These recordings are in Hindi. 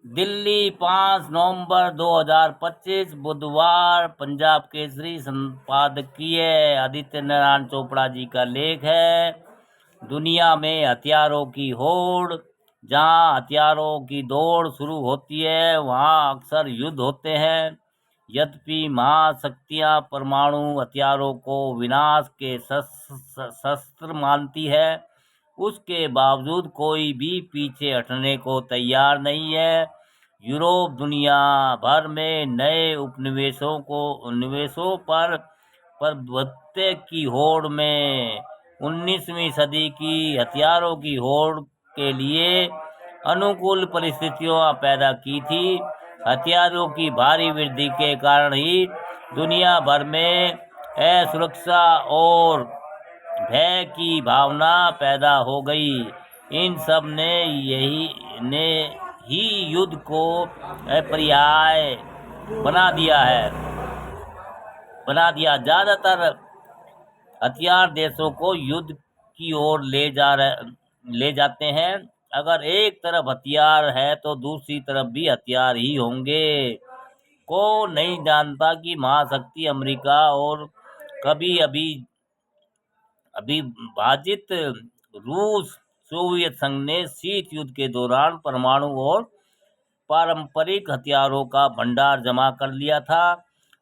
दिल्ली 5 नवंबर 2025 बुधवार। पंजाब केसरी संपादकीय आदित्य नारायण चोपड़ा जी का लेख है। दुनिया में हथियारों की होड़। जहां हथियारों की दौड़ शुरू होती है वहां अक्सर युद्ध होते हैं। यद्यपि महाशक्तियां परमाणु हथियारों को विनाश के शस्त्र मानती है, उसके बावजूद कोई भी पीछे हटने को तैयार नहीं है। यूरोप दुनिया भर में नए उपनिवेशों पर प्रभुत्व की होड़ में 19वीं सदी की हथियारों की होड़ के लिए अनुकूल परिस्थितियां पैदा की थी। हथियारों की भारी वृद्धि के कारण ही दुनिया भर में असुरक्षा और भय की भावना पैदा हो गई। इन सब ने ही युद्ध को अपरिहार्य बना दिया। ज्यादातर हथियार देशों को युद्ध की ओर ले जाते हैं। अगर एक तरफ हथियार है तो दूसरी तरफ भी हथियार ही होंगे। को नहीं जानता कि महाशक्ति अमेरिका और कभी अविभाजित रूस, सोवियत संघ ने शीत युद्ध के दौरान परमाणु और पारंपरिक हथियारों का भंडार जमा कर लिया था।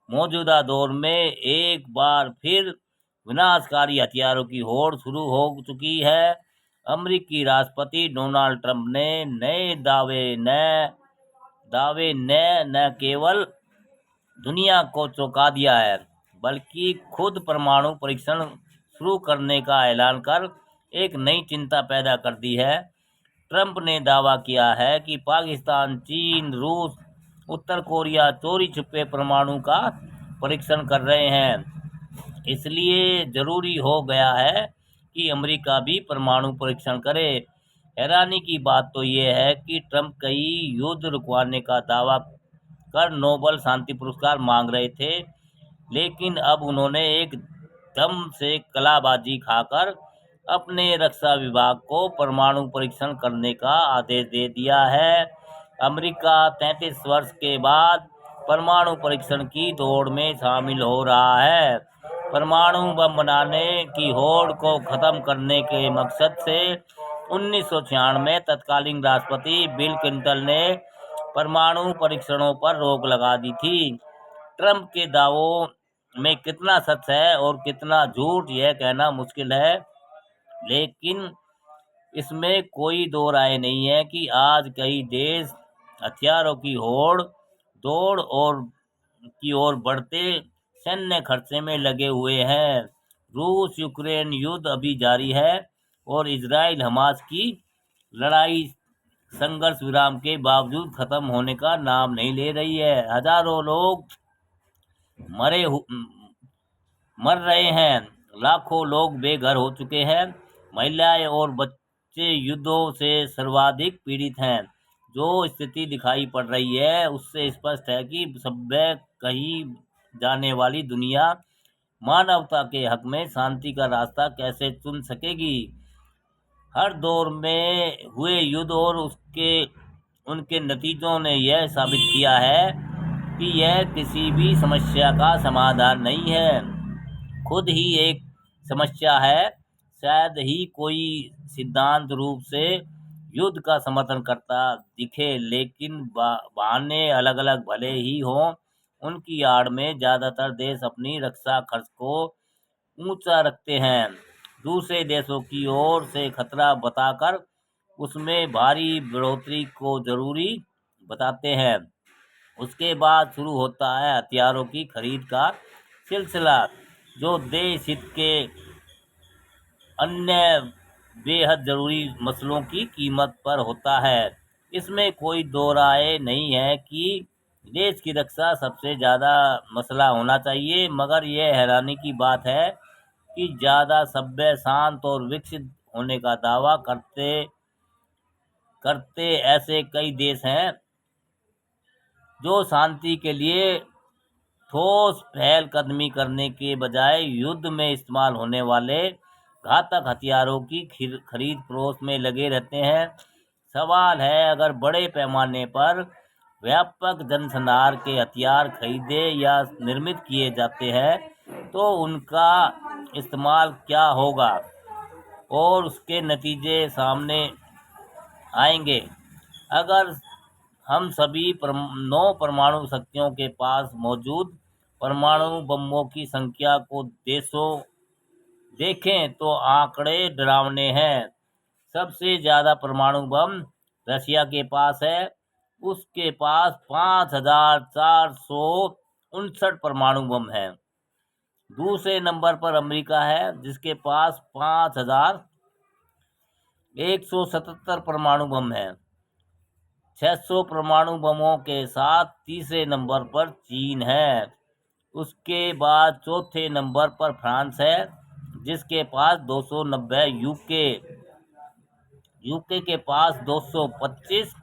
मौजूदा दौर में एक बार फिर विनाशकारी हथियारों की होड़ शुरू हो चुकी है। अमेरिकी राष्ट्रपति डोनाल्ड ट्रंप ने नए दावे न केवल दुनिया को चौंका दिया है, बल्कि खुद परमाणु परीक्षण शुरू करने का ऐलान कर एक नई चिंता पैदा कर दी है। ट्रंप ने दावा किया है कि पाकिस्तान, चीन, रूस, उत्तर कोरिया चोरी छुपे परमाणु का परीक्षण कर रहे हैं। इसलिए जरूरी हो गया है कि अमेरिका भी परमाणु परीक्षण करे। हैरानी की बात तो यह है कि ट्रंप कई युद्ध रुकवाने का दावा कर नोबेल शांति पुरस्कार मांग रहे थे, लेकिन अब उन्होंने एक दम से कलाबाजी खाकर अपने रक्षा विभाग को परमाणु परीक्षण करने का आदेश दे दिया है। अमेरिका 33 वर्ष के बाद परमाणु परीक्षण की दौड़ में शामिल हो रहा है। परमाणु बम बनाने की होड़ को खत्म करने के मकसद से 1996 में तत्कालीन राष्ट्रपति बिल क्लिंटन ने परमाणु परीक्षणों पर रोक लगा दी थी। ट्रंप के दावों में कितना सच है और कितना झूठ यह कहना मुश्किल है, लेकिन इसमें कोई दो राय नहीं है कि आज कई देश हथियारों की दौड़ की ओर बढ़ते सैन्य खर्चे में लगे हुए हैं। रूस यूक्रेन युद्ध अभी जारी है और इजराइल हमास की लड़ाई संघर्ष विराम के बावजूद खत्म होने का नाम नहीं ले रही है। हजारों लोग मर रहे हैं, लाखों लोग बेघर हो चुके हैं, महिलाएं और बच्चे युद्धों से सर्वाधिक पीड़ित हैं। जो स्थिति दिखाई पड़ रही है उससे स्पष्ट है कि सभ्य कही जाने वाली दुनिया मानवता के हक में शांति का रास्ता कैसे चुन सकेगी। हर दौर में हुए युद्ध और उनके नतीजों ने यह साबित किया है कि यह किसी भी समस्या का समाधान नहीं है, खुद ही एक समस्या है। शायद ही कोई सिद्धांत रूप से युद्ध का समर्थन करता दिखे, लेकिन बहाने अलग अलग भले ही हों, उनकी आड़ में ज्यादातर देश अपनी रक्षा खर्च को ऊंचा रखते हैं। दूसरे देशों की ओर से खतरा बताकर उसमें भारी बढ़ोतरी को जरूरी बताते हैं। उसके बाद शुरू होता है हथियारों की खरीद का सिलसिला, जो देश हित के अन्य बेहद जरूरी मसलों की कीमत पर होता है। इसमें कोई दो राय नहीं है कि देश की रक्षा सबसे ज़्यादा मसला होना चाहिए, मगर यह हैरानी की बात है कि ज़्यादा सभ्य, शांत और विकसित होने का दावा करते ऐसे कई देश हैं जो शांति के लिए ठोस पहलकदमी करने के बजाय युद्ध में इस्तेमाल होने वाले घातक हथियारों की खरीद फरोख्त में लगे रहते हैं। सवाल है, अगर बड़े पैमाने पर व्यापक जनसंहार के हथियार खरीदे या निर्मित किए जाते हैं तो उनका इस्तेमाल क्या होगा और उसके नतीजे सामने आएंगे। अगर हम सभी 9 परमाणु शक्तियों के पास मौजूद परमाणु बमों की संख्या को देखें तो आंकड़े डरावने हैं। सबसे ज्यादा परमाणु बम रशिया के पास है, उसके पास 5,459 परमाणु बम है। दूसरे नंबर पर अमेरिका है जिसके पास 5,177 परमाणु बम है। 600 परमाणु बमों के साथ तीसरे नंबर पर चीन है। उसके बाद चौथे नंबर पर फ्रांस है जिसके पास 290, यूके के पास 225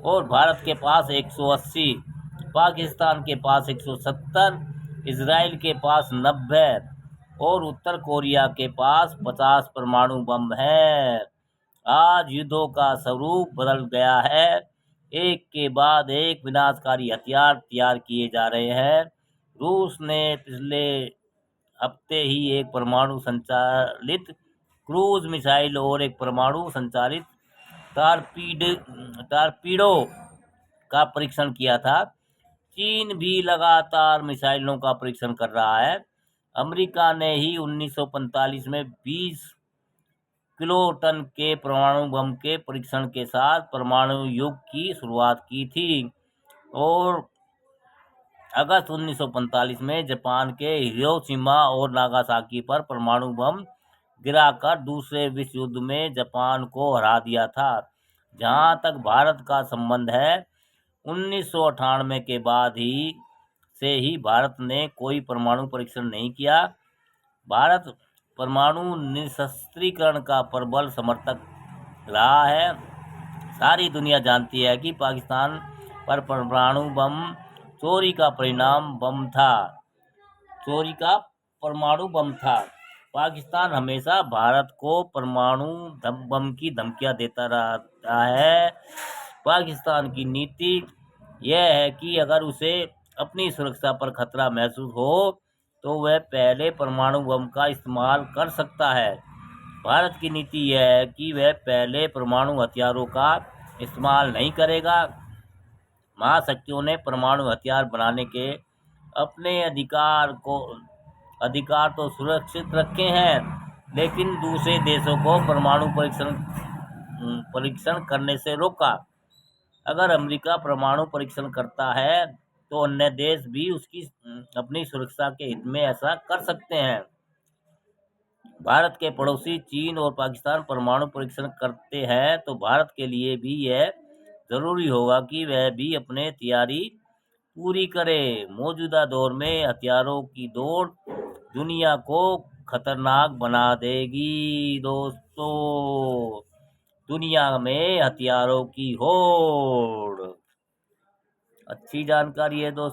और भारत के पास 180, पाकिस्तान के पास 170, इजराइल के पास 90 और उत्तर कोरिया के पास 50 परमाणु बम है। आज युद्धों का स्वरूप बदल गया है, एक के बाद एक विनाशकारी हथियार तैयार किए जा रहे हैं। रूस ने पिछले हफ्ते ही एक परमाणु संचालित क्रूज मिसाइल और एक परमाणु संचालित टारपीडो का परीक्षण किया था। चीन भी लगातार मिसाइलों का परीक्षण कर रहा है। अमेरिका ने ही 1945 में 20 किलोटन के परमाणु बम के परीक्षण के साथ परमाणु युग की शुरुआत की थी और अगस्त 1945 में जापान के हिरोशिमा और नागासाकी पर परमाणु बम गिराकर दूसरे विश्व युद्ध में जापान को हरा दिया था। जहां तक भारत का संबंध है, 1998 के बाद से ही भारत ने कोई परमाणु परीक्षण नहीं किया। भारत परमाणु निशस्त्रीकरण का प्रबल समर्थक रहा है। सारी दुनिया जानती है कि पाकिस्तान पर परमाणु बम चोरी का परमाणु बम था। पाकिस्तान हमेशा भारत को परमाणु बम की धमकियां देता रहा है। पाकिस्तान की नीति यह है कि अगर उसे अपनी सुरक्षा पर खतरा महसूस हो तो वह पहले परमाणु बम का इस्तेमाल कर सकता है। भारत की नीति यह है कि वह पहले परमाणु हथियारों का इस्तेमाल नहीं करेगा। महाशक्तियों ने परमाणु हथियार बनाने के अपने अधिकार तो सुरक्षित रखे हैं, लेकिन दूसरे देशों को परमाणु परीक्षण करने से रोका। अगर अमेरिका परमाणु परीक्षण करता है तो अन्य देश भी उसकी अपनी सुरक्षा के हित में ऐसा कर सकते हैं। भारत के पड़ोसी चीन और पाकिस्तान परमाणु परीक्षण करते हैं तो भारत के लिए भी यह जरूरी होगा कि वह भी अपने तैयारी पूरी करे। मौजूदा दौर में हथियारों की दौड़ दुनिया को खतरनाक बना देगी दोस्तों। दुनिया में हथियारों की होड़। अच्छी जानकारी है दोस्तों।